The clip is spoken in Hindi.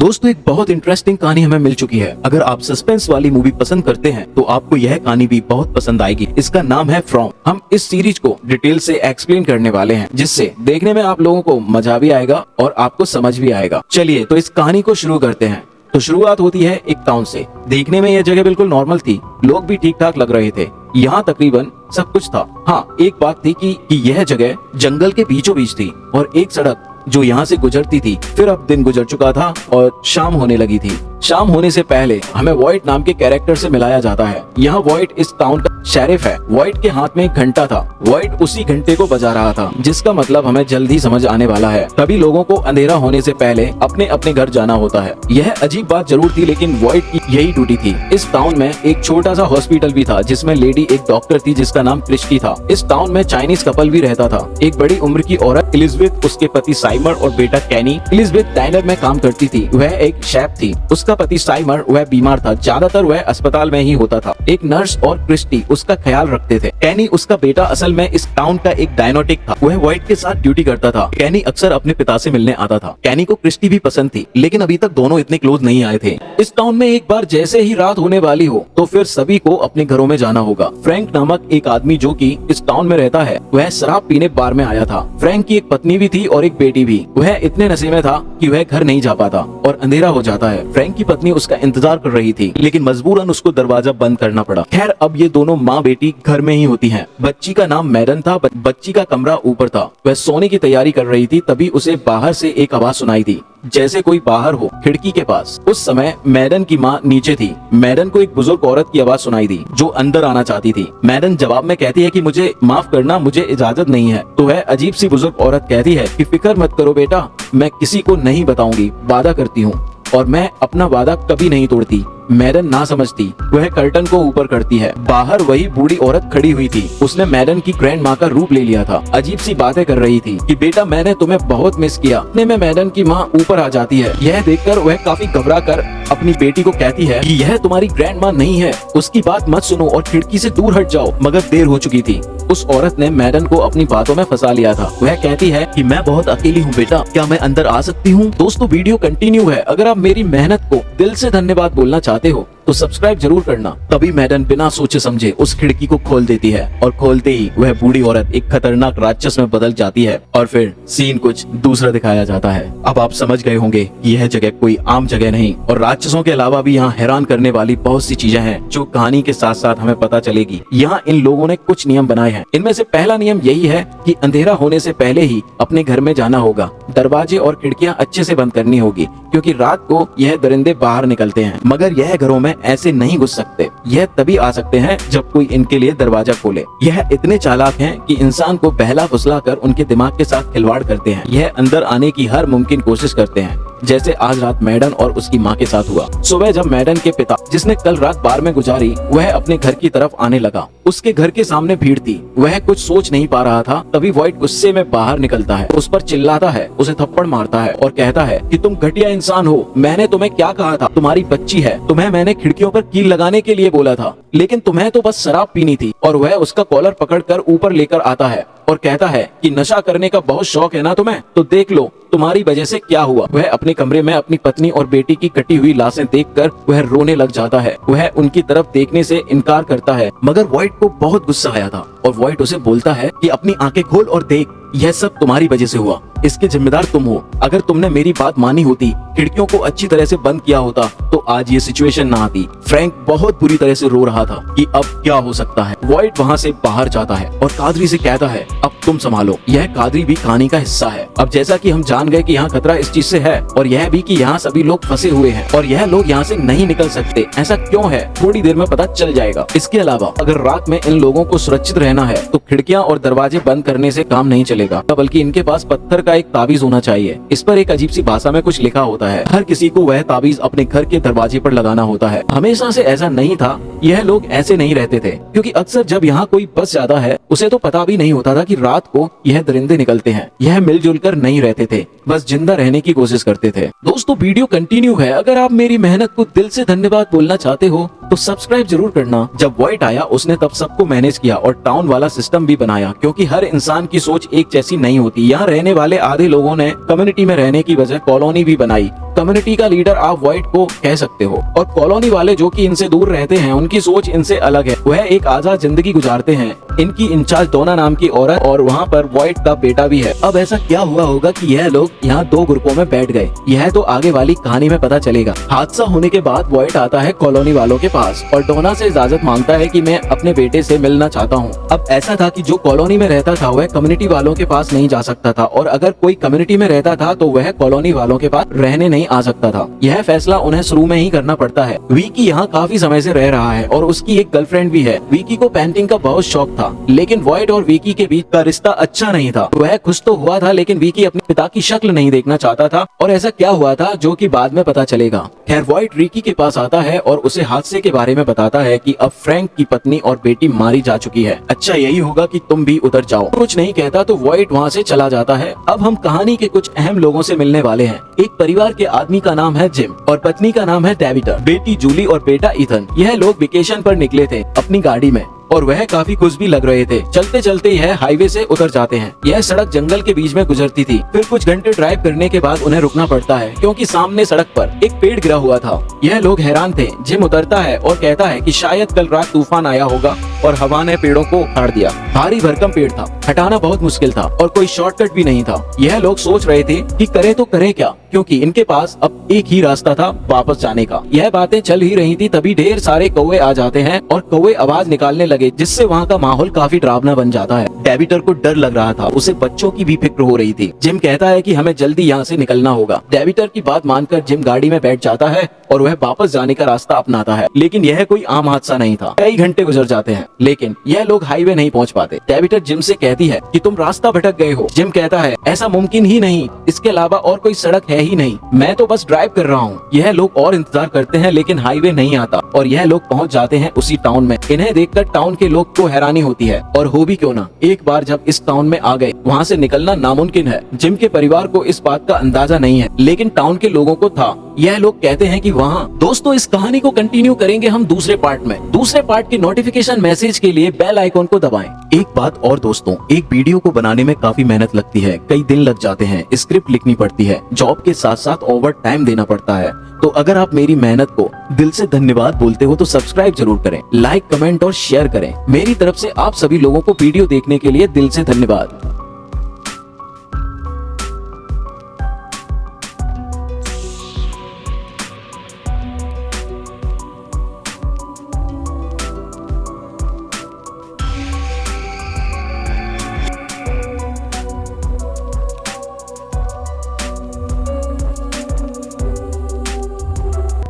दोस्तों एक बहुत इंटरेस्टिंग कहानी हमें मिल चुकी है। अगर आप सस्पेंस वाली मूवी पसंद करते हैं तो आपको यह कहानी भी बहुत पसंद आएगी। इसका नाम है फ्रॉम। हम इस सीरीज को डिटेल से एक्सप्लेन करने वाले हैं, जिससे देखने में आप लोगों को मजा भी आएगा और आपको समझ भी आएगा। चलिए तो इस कहानी को शुरू करते हैं। तो शुरुआत होती है एक टाउन से। देखने में यह जगह बिल्कुल नॉर्मल थी, लोग भी ठीक ठाक लग रहे थे, यहाँ तकरीबन सब कुछ था। हाँ, एक बात थी कि यह जगह जंगल के बीचों बीच थी और एक सड़क जो यहाँ से गुजरती थी। फिर अब दिन गुजर चुका था और शाम होने लगी थी। शाम होने से पहले हमें वॉइट नाम के कैरेक्टर से मिलाया जाता है। यहाँ वॉइट इस टाउन का शेरिफ है। वॉइट के हाथ में एक घंटा था। वॉइट उसी घंटे को बजा रहा था, जिसका मतलब हमें जल्द ही समझ आने वाला है। तभी लोगों को अंधेरा होने से पहले अपने अपने घर जाना होता है। यह अजीब बात जरूर थी, लेकिन वॉइट की यही ड्यूटी थी। इस टाउन में एक छोटा सा हॉस्पिटल भी था, जिसमें लेडी एक डॉक्टर थी जिसका नाम क्रिस्टी था। इस टाउन में चाइनीज कपल भी रहता था। एक बड़ी उम्र की औरत एलिजबेथ, उसके पति साइमर और बेटा कैनी। एलिजबेथ डाइनर में काम करती थी। वह एक शेफ थी। उसका पति साइमर वह बीमार था, ज्यादातर वह अस्पताल में ही होता था। एक नर्स और क्रिस्टी उसका ख्याल रखते थे। कैनी उसका बेटा असल में इस टाउन का एक डायनोटिक था। वह व्हाइट के साथ ड्यूटी करता था। कैनी अक्सर अपने पिता से मिलने आता था। कैनी को क्रिस्टी भी पसंद थी, लेकिन अभी तक दोनों इतने क्लोज नहीं आए थे। इस टाउन में एक बार जैसे ही रात होने वाली हो तो फिर सभी को अपने घरों में जाना होगा। फ्रैंक नामक एक आदमी जो कि इस टाउन में रहता है, वह शराब पीने बार में आया था। फ्रैंक की एक पत्नी भी थी और एक बेटी भी। वह इतने नशे में था कि वह घर नहीं जा पाता और अंधेरा हो जाता है। फ्रैंक की पत्नी उसका इंतजार कर रही थी, लेकिन मजबूरन उसको दरवाजा बंद करना पड़ा। खैर, अब ये दोनों माँ बेटी घर में ही होती हैं। बच्ची का नाम मैडन था। बच्ची का कमरा ऊपर था। वह सोने की तैयारी कर रही थी, तभी उसे बाहर से एक आवाज सुनाई दी, जैसे कोई बाहर हो खिड़की के पास। उस समय मैडन की माँ नीचे थी। मैडन को एक बुजुर्ग औरत की आवाज सुनाई दी जो अंदर आना चाहती थी। मैडन जवाब में कहती है कि मुझे माफ करना, मुझे इजाजत नहीं है। तो वह अजीब सी बुजुर्ग औरत कहती है कि फिक्र मत करो बेटा, मैं किसी को नहीं बताऊंगी, वादा करती हूँ, और मैं अपना वादा कभी नहीं तोड़ती। मैडन ना समझती, वह कर्टन को ऊपर करती है। बाहर वही बूढ़ी औरत खड़ी हुई थी। उसने मैडन की ग्रैंड माँ का रूप ले लिया था। अजीब सी बातें कर रही थी कि बेटा मैंने तुम्हें बहुत मिस किया। इतने में मैडन की माँ ऊपर आ जाती है। यह देखकर वह काफी घबरा कर अपनी बेटी को कहती है कि यह तुम्हारी ग्रैंड माँ नहीं है, उसकी बात मत सुनो और खिड़की से दूर हट जाओ। मगर देर हो चुकी थी। उस औरत ने मैडन को अपनी बातों में फंसा लिया था। वह कहती है कि मैं बहुत अकेली हूँ बेटा, क्या मैं अंदर आ सकती हूँ? दोस्तों वीडियो कंटिन्यू है। अगर आप मेरी मेहनत को दिल से धन्यवाद बोलना चाहते हो तो सब्सक्राइब जरूर करना। तभी मैडन बिना सोचे समझे उस खिड़की को खोल देती है और खोलते ही वह बूढ़ी औरत एक खतरनाक राक्षस में बदल जाती है और फिर सीन कुछ दूसरा दिखाया जाता है। अब आप समझ गए होंगे कि यह जगह कोई आम जगह नहीं, और राक्षसों के अलावा भी यहाँ हैरान करने वाली बहुत सी चीजें हैं जो कहानी के साथ साथ हमें पता चलेगी। यहाँ इन लोगों ने कुछ नियम बनाए हैं। इनमें से पहला नियम यही है कि अंधेरा होने से पहले ही अपने घर में जाना होगा। दरवाजे और खिड़कियाँ अच्छे से बंद करनी होगी, क्योंकि रात को यह दरिंदे बाहर निकलते हैं। मगर यह घरों में ऐसे नहीं घुस सकते। यह तभी आ सकते हैं जब कोई इनके लिए दरवाजा खोले। यह इतने चालाक हैं कि इंसान को बहला फुसला कर उनके दिमाग के साथ खिलवाड़ करते हैं। यह अंदर आने की हर मुमकिन कोशिश करते हैं, जैसे आज रात मैडन और उसकी माँ के साथ हुआ। सुबह जब मैडन के पिता, जिसने कल रात बार में गुजारी, वह अपने घर की तरफ आने लगा। उसके घर के सामने भीड़ थी। वह कुछ सोच नहीं पा रहा था। तभी व्हाइट गुस्से में बाहर निकलता है, उस पर चिल्लाता है, उसे थप्पड़ मारता है और कहता है कि तुम घटिया इंसान हो। मैंने तुम्हें क्या कहा था? तुम्हारी बच्ची है। तुम्हें मैंने खिड़कियों पर कील लगाने के लिए बोला था, लेकिन तुम्हें तो बस शराब पीनी थी। और वह उसका कॉलर पकड़कर ऊपर लेकर आता है और कहता है कि नशा करने का बहुत शौक है ना तुम्हें, तो देख लो तुम्हारी वजह से क्या हुआ। वह अपने कमरे में अपनी पत्नी और बेटी की कटी हुई लाशें देखकर वह रोने लग जाता है। वह उनकी तरफ देखने से इनकार करता है, मगर व्हाइट को बहुत गुस्सा आया था और व्हाइट उसे बोलता है कि अपनी आंखें खोल और देख, यह सब तुम्हारी वजह से हुआ, इसके जिम्मेदार तुम हो। अगर तुमने मेरी बात मानी होती, खिड़कियों को अच्छी तरह से बंद किया होता, तो आज ये सिचुएशन ना आती। फ्रैंक बहुत बुरी तरह से रो रहा था कि अब क्या हो सकता है। व्हाइट वहाँ से बाहर जाता है और कादरी से कहता है, अब तुम संभालो। यह कादरी भी कहानी का हिस्सा है। अब जैसा कि हम जान गए कि यहाँ खतरा इस चीज से है, और यह भी कि यहाँ सभी लोग फंसे हुए हैं और यह लोग यहाँ से नहीं निकल सकते। ऐसा क्यों है, थोड़ी देर में पता चल जाएगा। इसके अलावा अगर रात में इन लोगों को सुरक्षित रहना है तो खिड़कियाँ और दरवाजे बंद करने से काम नहीं चलेगा, बल्कि इनके पास पत्थर का एक ताबीज होना चाहिए। इस पर एक अजीब सी भाषा में कुछ लिखा होता है। हर किसी को वह ताबीज अपने घर के दरवाजे पर लगाना होता है। हमेशा से ऐसा नहीं था, यह लोग ऐसे नहीं रहते थे, क्योंकि अक्सर जब यहाँ कोई बस जाता है उसे तो पता भी नहीं होता था कि रात को यह दरिंदे निकलते हैं। यह मिलजुल कर नहीं रहते थे, बस जिंदा रहने की कोशिश करते थे। दोस्तों वीडियो कंटिन्यू है, अगर आप मेरी मेहनत को दिल से धन्यवाद बोलना चाहते हो तो सब्सक्राइब जरूर करना। जब वॉइट आया उसने तब सबको मैनेज किया और टाउन वाला सिस्टम भी बनाया, क्योंकि हर इंसान की सोच एक जैसी नहीं होती। यहाँ रहने वाले आधे लोगों ने कम्युनिटी में रहने की बजाय कॉलोनी भी बनाई। कम्युनिटी का लीडर आप वॉइट को कह सकते हो, और कॉलोनी वाले जो कि इनसे दूर रहते हैं उनकी सोच इनसे अलग है। वह एक आजाद जिंदगी गुजारते हैं। इनकी इंचार्ज डोना नाम की औरत और वहाँ पर वॉइट का बेटा भी है। अब ऐसा क्या हुआ होगा कि यह लोग यहाँ दो ग्रुपों में बैठ गए, यह तो आगे वाली कहानी में पता चलेगा। हादसा होने के बाद वॉइट आता है कॉलोनी वालों के पास और डोना से इजाजत मांगता है कि मैं अपने बेटे से मिलना चाहता हूँ। अब ऐसा था कि जो कॉलोनी में रहता था वह कम्युनिटी वालों के पास नहीं जा सकता था, और अगर कोई कम्युनिटी में रहता था तो वह कॉलोनी वालों के पास रहने नहीं आ सकता था। यह फैसला उन्हें शुरू में ही करना पड़ता है। विकी यहाँ काफी समय से रह रहा है और उसकी एक गर्लफ्रेंड भी है। विकी को पेंटिंग का बहुत शौक था, लेकिन वॉइट और विकी के बीच का रिश्ता अच्छा नहीं था। वह खुश तो हुआ था, लेकिन विकी अपने पिता की शक्ल नहीं देखना चाहता था, और ऐसा क्या हुआ था जो कि बाद में पता चलेगा। खैर वॉइट विकी के पास आता है और उसे हादसे के बारे में बताता है कि अब फ्रैंक की पत्नी और बेटी मारी जा चुकी है। अच्छा यही होगा कि तुम भी उधर जाओ। कुछ नहीं कहता तो वॉइट वहाँ से चला जाता है। अब हम कहानी के कुछ अहम लोगों से मिलने वाले हैं। एक परिवार के आदमी का नाम है जिम और पत्नी का नाम है डेविटर, बेटी जूली और बेटा इथन। यह लोग वेकेशन पर निकले थे अपनी गाड़ी में और वह काफी खुश भी लग रहे थे। चलते चलते यह हाईवे से उतर जाते हैं। यह सड़क जंगल के बीच में गुजरती थी। फिर कुछ घंटे ड्राइव करने के बाद उन्हें रुकना पड़ता है, क्योंकि सामने सड़क पर एक पेड़ गिरा हुआ था। यह लोग हैरान थे। जिम उतरता है और कहता है कि शायद कल रात तूफान आया होगा और हवा ने पेड़ों को उखाड़ दिया। भारी भरकम पेड़ था, हटाना बहुत मुश्किल था और कोई शॉर्टकट भी नहीं था। यह लोग सोच रहे थे कि करें तो करें क्या, क्योंकि इनके पास अब एक ही रास्ता था वापस जाने का। यह बातें चल ही रही थी, तभी ढेर सारे कौवे आ जाते हैं और कौवे आवाज निकालने लगे, जिससे वहाँ का माहौल काफी डरावना बन जाता है। डेविटर को डर लग रहा था, उसे बच्चों की भी फिक्र हो रही थी। जिम कहता है कि हमें जल्दी यहाँ से निकलना होगा। डेविटर की बात मानकर जिम गाड़ी में बैठ जाता है और वह वापस जाने का रास्ता अपनाता है, लेकिन यह कोई आम हादसा नहीं था। कई घंटे गुजर जाते हैं, लेकिन यह लोग हाईवे नहीं पहुँच पाते। डेविटर जिम से कहती है कि तुम रास्ता भटक गए हो। जिम कहता है ऐसा मुमकिन ही नहीं, इसके अलावा और कोई सड़क है ही नहीं, मैं तो बस ड्राइव कर रहा हूँ। यह लोग और इंतजार करते हैं, लेकिन हाईवे नहीं आता और यह लोग पहुँच जाते हैं उसी टाउन में। इन्हें देखकर टाउन के लोग को हैरानी होती है, और हो भी क्यों ना, एक बार जब इस टाउन में आ गए वहाँ से निकलना नामुमकिन है। जिम के परिवार को इस बात का अंदाजा नहीं है, लेकिन टाउन के लोगों को था। यह लोग कहते हैं कि वहाँ। दोस्तों इस कहानी को कंटिन्यू करेंगे हम दूसरे पार्ट में। दूसरे पार्ट के नोटिफिकेशन मैसेज के लिए बेल आइकॉन को दबाएं। एक बात और दोस्तों, एक वीडियो को बनाने में काफी मेहनत लगती है, कई दिन लग जाते हैं, स्क्रिप्ट लिखनी पड़ती है, जॉब के साथ साथ ओवर टाइम देना पड़ता है। तो अगर आप मेरी मेहनत को दिल से धन्यवाद बोलते हो तो सब्सक्राइब जरूर करें, लाइक, कमेंट और शेयर करें। मेरी तरफ से आप सभी लोगों को वीडियो देखने के लिए दिल से धन्यवाद।